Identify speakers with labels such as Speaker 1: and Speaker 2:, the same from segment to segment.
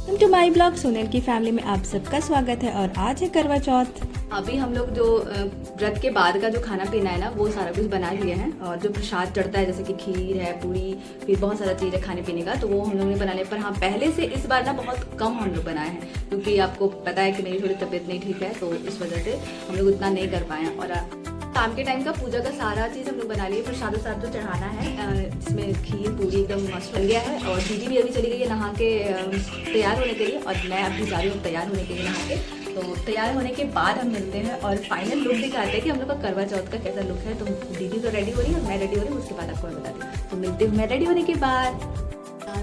Speaker 1: Welcome to my blog. Sonal की family में आप सबका स्वागत है और आज है करवा चौथ।
Speaker 2: अभी हम लोग जो व्रत के बाद का जो खाना पीना है ना वो सारा कुछ बना लिए हैं और जो प्रसाद चढ़ता है जैसे कि खीर है, पूरी, फिर बहुत सारा चीज़ है खाने पीने का, तो वो हम लोग ने बना लिया। पर हाँ, पहले से इस बार ना बहुत कम हम लोग बनाए हैं क्योंकि आपको पता है कि मेरी थोड़ी तबीयत नहीं ठीक है, तो इस वजह से हम लोग उतना नहीं कर पाए हैं। और शाम के टाइम का पूजा का सारा चीज़ हम लोग बना लिए। प्रसाद साथ जो चढ़ाना है जिसमें खीर पूरी एकदम मस्त बन गया है। और दीदी भी अभी चली गई है नहा के तैयार होने के लिए और मैं अभी जा रही हूँ तैयार होने के लिए नहा के। तो तैयार होने के बाद हम मिलते हैं और फाइनल लुक दिखाते हैं कि हम लोग का करवा चौथ का कैसा लुक है। तो दीदी तो रेडी हो रही है और मैं रेडी हो रही हूँ, उसके बाद आपको मैं बताती हूँ। तो मिलते हूँ मैं रेडी होने के बाद।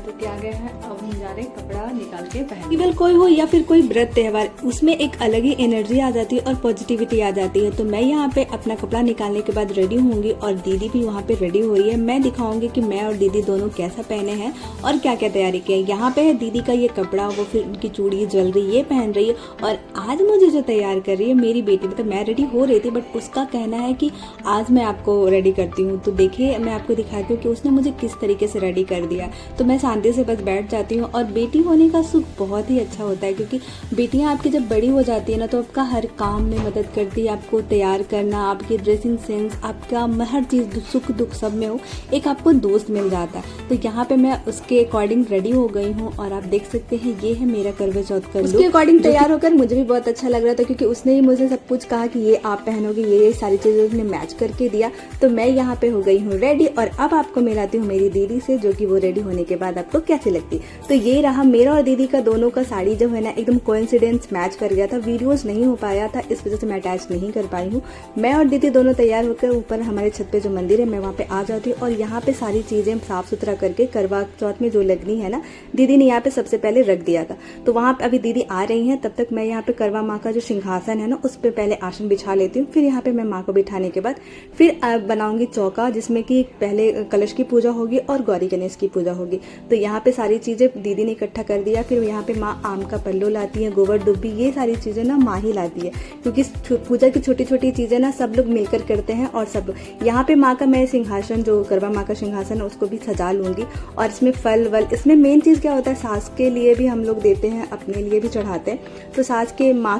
Speaker 2: तो क्या गए हैं, अब हम जा रहे हैं कपड़ा निकाल के पहन।
Speaker 1: केवल कोई हो या फिर कोई व्रत त्योहार, उसमें एक अलग ही एनर्जी आ जाती है और पॉजिटिविटी आ जाती है। तो मैं यहाँ पे अपना कपड़ा निकालने के बाद रेडी होंगी और दीदी भी वहाँ पे रेडी हो रही है। मैं दिखाऊंगी कि मैं और दीदी दोनों कैसा पहने हैं और क्या क्या तैयारी की है। यहाँ पे है दीदी का ये कपड़ा, वो फिर उनकी चूड़ी ज्वेलरी ये पहन रही है। और आज मुझे जो तैयार कर रही है मेरी बेटी, मतलब मैं रेडी हो रही थी बट उसका कहना है कि आज मैं आपको रेडी करती हूँ। तो देखिए मैं आपको दिखाती हूँ कि उसने मुझे किस तरीके से रेडी कर दिया। तो मैं शांति से बस बैठ जाती हूँ। और बेटी होने का सुख बहुत ही अच्छा होता है क्योंकि बेटियाँ आपकी जब बड़ी हो जाती है ना तो आपका हर काम में मदद करती है। आपको तैयार करना, आपकी ड्रेसिंग सेंस, आपका हर चीज़ सुख दुख सब में हो एक आपको दोस्त मिल जाता है। तो यहाँ पे मैं उसके अकॉर्डिंग रेडी हो गई हूँ और आप देख सकते हैं ये है मेरा करवा चौथ का लुक। उसके अकॉर्डिंग तैयार होकर मुझे भी बहुत अच्छा लग रहा था क्योंकि उसने ही मुझे सब कुछ कहा कि ये आप पहनोगे, ये सारी चीज़ें उसने मैच करके दिया। तो मैं यहाँ पे हो गई हूँ रेडी और अब आपको मिलाती हूँ मेरी दीदी से, जो कि वो रेडी होने के बाद आपको कैसी लगती। तो ये रहा मेरा और दीदी का दोनों का साड़ी जो है ना एकदम कोइंसिडेंस मैच कर गया था। वीडियोस नहीं हो पाया था, इस वजह से मैं अटैच नहीं कर पाई हूँ। मैं और दीदी दोनों तैयार होकर ऊपर हमारे छत पे जो मंदिर है मैं वहाँ पे आ जाती हूँ और यहाँ पे सारी चीज़ें साफ सुथरा करके करवा चौथ में जो लगनी है ना दीदी ने यहाँ पे सबसे पहले रख दिया था। तो वहाँ पे अभी दीदी आ रही हैं, तब तक मैं यहाँ पे करवा माँ का जो सिंहासन है ना उस पर पहले आसन बिछा लेती हूँ। फिर यहाँ पे मैं माँ को बिठाने के बाद फिर बनाऊंगी चौका, जिसमें कि पहले कलश की पूजा होगी और गौरी गणेश की पूजा होगी। तो यहाँ पे सारी चीज़ें दीदी ने इकट्ठा कर दिया। फिर यहाँ पे माँ आम का पल्लो लाती है, गोबर डुब्बी, ये सारी चीज़ें ना माँ ही लाती है क्योंकि पूजा की छोटी छोटी चीज़ें ना सब लोग मिलकर करते हैं। और सब यहाँ पे माँ का मैं सिंहासन, जो करवा माँ का सिंहासन है उसको भी सजा लूँगी। और इसमें फल वल, इसमें मेन चीज़ क्या होता है, सास के लिए भी हम लोग देते हैं, अपने लिए भी चढ़ाते हैं। तो सास के माँ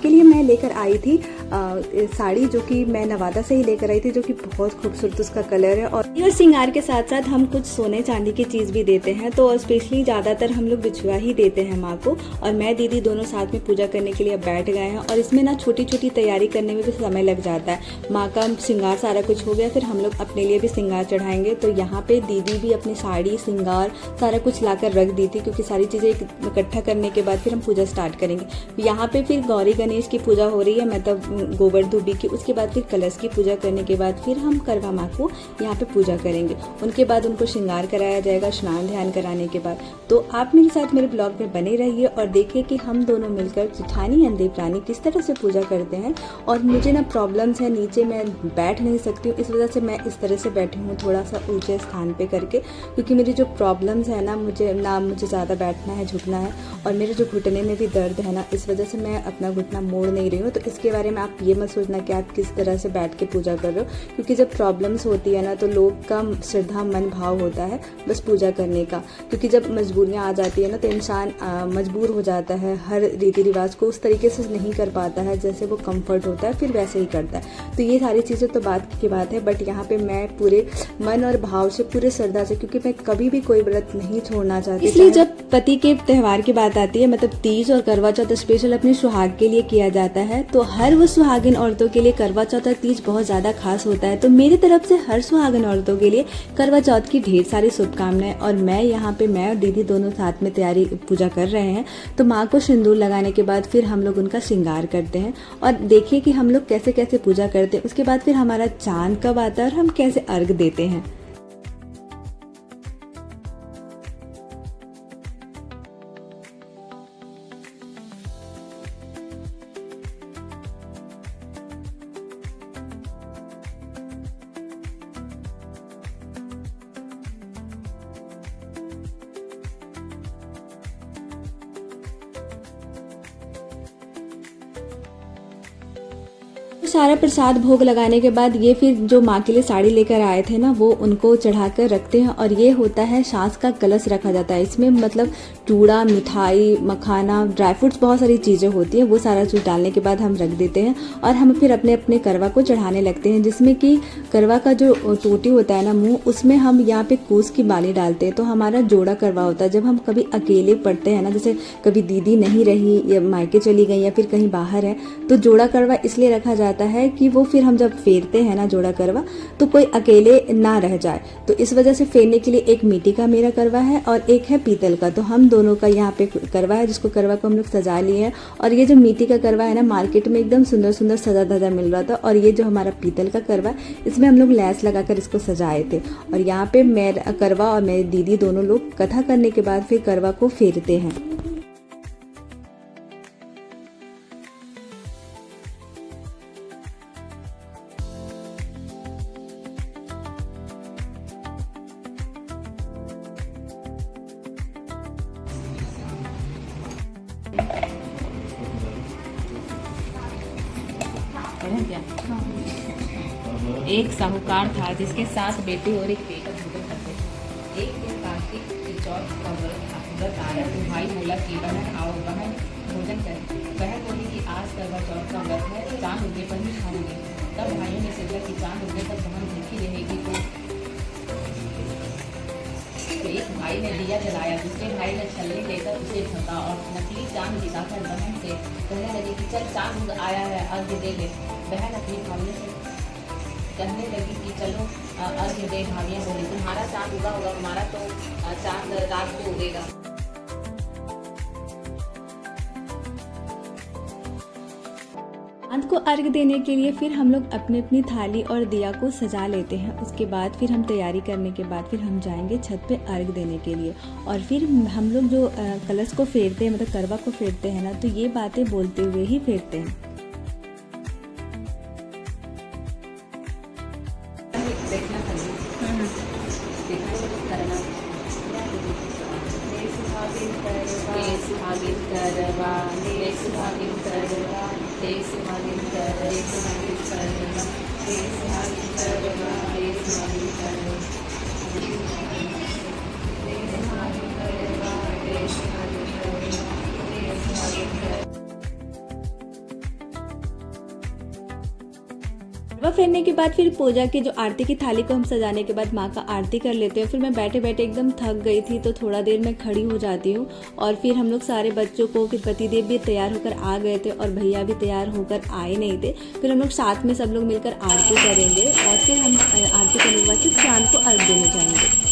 Speaker 1: के लिए मैं लेकर आई थी साड़ी, जो कि मैं नवादा से ही लेकर आई थी, जो कि बहुत खूबसूरत उसका कलर है। और श्रृंगार के साथ साथ हम कुछ सोने चांदी की चीज़ भी देते हैं। तो स्पेशली ज़्यादातर हम लोग बिछुआ ही देते हैं माँ को। और मैं दीदी दोनों साथ में पूजा करने के लिए बैठ गए हैं और इसमें ना छोटी छोटी तैयारी करने में भी समय लग जाता है। माँ का श्रृंगार सारा कुछ हो गया, फिर हम लोग अपने लिए भी श्रृंगार चढ़ाएंगे। तो यहाँ पे दीदी भी अपनी साड़ी श्रृंगार सारा कुछ लाकर रख दी थी क्योंकि सारी चीज़ें इकट्ठा करने के बाद फिर हम पूजा स्टार्ट करेंगे। यहाँ पे फिर गौरी गणेश की पूजा हो रही है, मतलब गोबर धोबी की। उसके बाद फिर कलश की पूजा करने के बाद फिर हम करवा माँ को यहाँ पे पूजा करेंगे। उनके बाद उनको श्रृंगार कराया जाएगा स्नान ध्यान कराने के बाद। तो आप मेरे साथ मेरे ब्लॉग में बने रहिए और देखिए कि हम दोनों मिलकर जेठानी एंड देवरानी किस तरह से पूजा करते हैं। और मुझे ना प्रॉब्लम्स है, नीचे मैं बैठ नहीं सकती हूँ, इस वजह से मैं इस तरह से बैठी हूँ थोड़ा सा ऊंचे स्थान पे करके, क्योंकि मेरी जो प्रॉब्लम्स है ना मुझे ज़्यादा बैठना है, झुकना है। और मेरे जो घुटने में भी दर्द है ना, इस वजह से मैं अपना घुटना मोड़ नहीं रही हूँ। तो इसके बारे में आप ये मत सोचना कि आप किस तरह से बैठ के पूजा कर रहे हो, क्योंकि जब प्रॉब्लम्स होती है ना तो लोग का श्रद्धा मन भाव होता है बस पूजा करने का। क्योंकि जब मजबूरियाँ आ जाती है ना तो इंसान मजबूर हो जाता है, हर रीति रिवाज को उस तरीके से नहीं कर पाता है जैसे वो कंफर्ट होता है, फिर वैसे ही करता है। तो ये सारी चीज़ें तो बात की बात है, बट यहाँ पे मैं पूरे मन और भाव से, पूरे श्रद्धा से, क्योंकि मैं कभी भी कोई व्रत नहीं छोड़ना चाहती। इसलिए जब पति के त्यौहार की बात आती है, मतलब तीज और करवा चौथ स्पेशल अपने सुहाग के लिए किया जाता है, तो हर वो सुहागिन औरतों के लिए करवा चौथ और तीज बहुत ज़्यादा खास होता है। तो मेरी तरफ से हर सुहागिन औरतों के लिए करवा चौथ की ढेर सारी शुभकामनाएं। और मैं यहाँ पे, मैं और दीदी दोनों साथ में तैयारी पूजा कर रहे हैं। तो माँ को सिंदूर लगाने के बाद फिर हम लोग उनका श्रृंगार करते हैं और देखिए कि हम लोग कैसे कैसे पूजा करते हैं। उसके बाद फिर हमारा चांद कब आता है और हम कैसे अर्घ देते हैं। सारा प्रसाद भोग लगाने के बाद ये फिर जो माँ के लिए साड़ी लेकर आए थे ना वो उनको चढ़ाकर रखते हैं। और ये होता है सास का कलश रखा जाता है। इसमें मतलब चूड़ा, मिठाई, मखाना, ड्राई फ्रूट्स, बहुत सारी चीज़ें होती हैं, वो सारा चीज़ डालने के बाद हम रख देते हैं और हम फिर अपने अपने करवा को चढ़ाने लगते हैं, जिसमें कि करवा का जो टोटी होता है ना मुंह, उसमें हम यहाँ पे कूस की बाली डालते हैं। तो हमारा जोड़ा करवा होता है। जब हम कभी अकेले पड़ते हैं ना, जैसे कभी दीदी नहीं रही या मायके चली गई या फिर कहीं बाहर है, तो जोड़ा करवा इसलिए रखा जाता है कि वो फिर हम जब फेरते हैं ना जोड़ा करवा, तो कोई अकेले ना रह जाए। तो इस वजह से फेरने के लिए एक मिट्टी का मेरा करवा है और एक है पीतल का। तो हम दोनों का यहाँ पे करवा है, जिसको करवा को हम लोग सजा लिए हैं। और ये जो मिट्टी का करवा है ना, मार्केट में एकदम सुंदर सुंदर सजा धजा मिल रहा था। और ये जो हमारा पीतल का करवा, इसमें हम लोग लैस लगाकर इसको सजाए थे। और यहाँ पे मेरा करवा और मेरी दीदी दोनों लोग कथा करने के बाद फिर करवा को फेरते हैं।
Speaker 3: क्या? एक साहूकार था जिसके 7 बेटे और एक बेटा हुआ करते थे। एक दिन कार्तिक के चौथ का व्रत आया तो भाई बोला कि बहन आओ, बहन भोजन करें। बहन बोली कि आज करवा चौथ का व्रत है, चांद उगने पर ही खाऊंगी। तब भाइयों ने सोचा कि चांद उगने तक बहन भूखी रहेगी। तो एक भाई ने दिया जलाया, दूसरे भाई ने छलनी लेकर उसे ढका और नकली चांद दिखाकर बहन से कहने लगे कि चल चांद आया है, अर्घ्य दे ले। बहन अपनी भाभी से कहने लगी कि चलो अर्घ्य दे। भाभियाँ बोली तुम्हारा चांद उगा होगा, हमारा तो चांद रात को उगेगा।
Speaker 1: चांद को अर्घ देने के लिए फिर हम लोग अपनी अपनी थाली और दिया को सजा लेते हैं। उसके बाद फिर हम तैयारी करने के बाद फिर हम जाएंगे छत पे अर्घ देने के लिए। और फिर हम लोग जो कलश को फेरते हैं, मतलब करवा को फेरते हैं ना, तो ये बातें बोलते हुए ही फेरते हैं।
Speaker 3: देखना
Speaker 1: करवा फेरने के बाद फिर पूजा की जो आरती की थाली को हम सजाने के बाद माँ का आरती कर लेते हैं। फिर मैं बैठे बैठे एकदम थक गई थी, तो थोड़ा देर मैं खड़ी हो जाती हूँ। और फिर हम लोग सारे बच्चों को, फिर पतिदेव भी तैयार होकर आ गए थे और भैया भी तैयार होकर आए नहीं थे। फिर हम लोग साथ में सब लोग मिलकर आरती करेंगे और फिर हम आरती करने के बाद फिर चांद को अर्घ देने जाएंगे।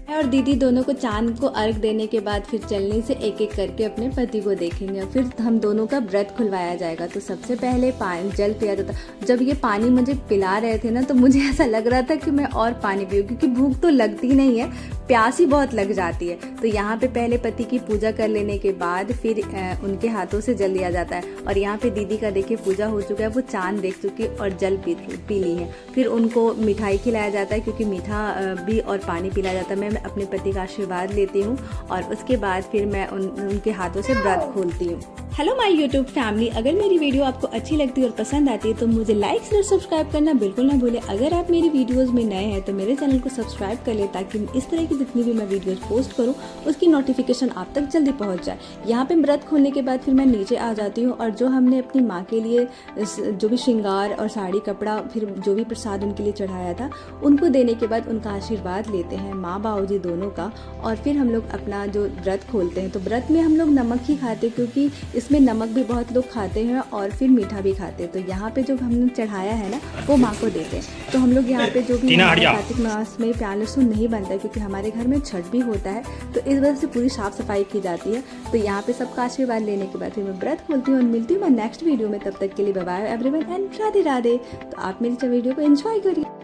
Speaker 1: मैं और दीदी दोनों को चांद को अर्घ देने के बाद फिर चलने से एक एक करके अपने पति को देखेंगे। फिर हम दोनों का व्रत खुलवाया जाएगा। तो सबसे पहले पानी जल पिया जाता। जब ये पानी मुझे पिला रहे थे ना, तो मुझे ऐसा लग रहा था कि मैं और पानी पीऊँ, क्योंकि भूख तो लगती नहीं है, प्यास ही बहुत लग जाती है। तो यहाँ पे पहले पति की पूजा कर लेने के बाद फिर उनके हाथों से जल दिया जाता है। और यहाँ पे दीदी का देखिए पूजा हो चुका है, वो चांद देख चुकी है और जल पी ली है। फिर उनको मिठाई खिलाया जाता है, क्योंकि मीठा भी और पानी पिलाया जाता है। मैं अपने पति का आशीर्वाद लेती हूँ और उसके बाद फिर मैं उनके हाथों से व्रत खोलती हूँ। हेलो माय यूट्यूब फैमिली, अगर मेरी वीडियो आपको अच्छी लगती है और पसंद आती है तो मुझे लाइक और सब्सक्राइब करना बिल्कुल ना भूलें। अगर आप मेरी वीडियोस में नए हैं तो मेरे चैनल को सब्सक्राइब कर लें ताकि इस तरह की जितनी भी मैं वीडियोस पोस्ट करूं उसकी नोटिफिकेशन आप तक जल्दी पहुंच जाए। यहाँ पे व्रत खोलने के बाद फिर मैं नीचे आ जाती हूँ और जो हमने अपनी माँ के लिए जो भी श्रृंगार और साड़ी कपड़ा फिर जो भी प्रसाद उनके लिए चढ़ाया था उनको देने के बाद उनका आशीर्वाद लेते हैं, माँ बाबूजी दोनों का। और फिर हम लोग अपना जो व्रत खोलते हैं। तो व्रत में हम लोग नमक ही खाते क्योंकि इसमें नमक भी बहुत लोग खाते हैं और फिर मीठा भी खाते हैं। तो यहाँ पे जो हमने चढ़ाया है ना वो माँ को देते हैं। तो हम लोग यहाँ पे जो भी कार्तिक मास में प्याज लहसुन नहीं बनता है क्योंकि हमारे घर में छठ भी होता है, तो इस वजह से पूरी साफ सफाई की जाती है। तो यहाँ पे सबका आशीर्वाद लेने के बाद फिर मैं व्रत खोलती हूँ और मिलती हूँ मैं नेक्स्ट वीडियो में। तब तक के लिए bye bye everyone and Radhe Radhe. तो आप मेरी वीडियो को एंजॉय करिए।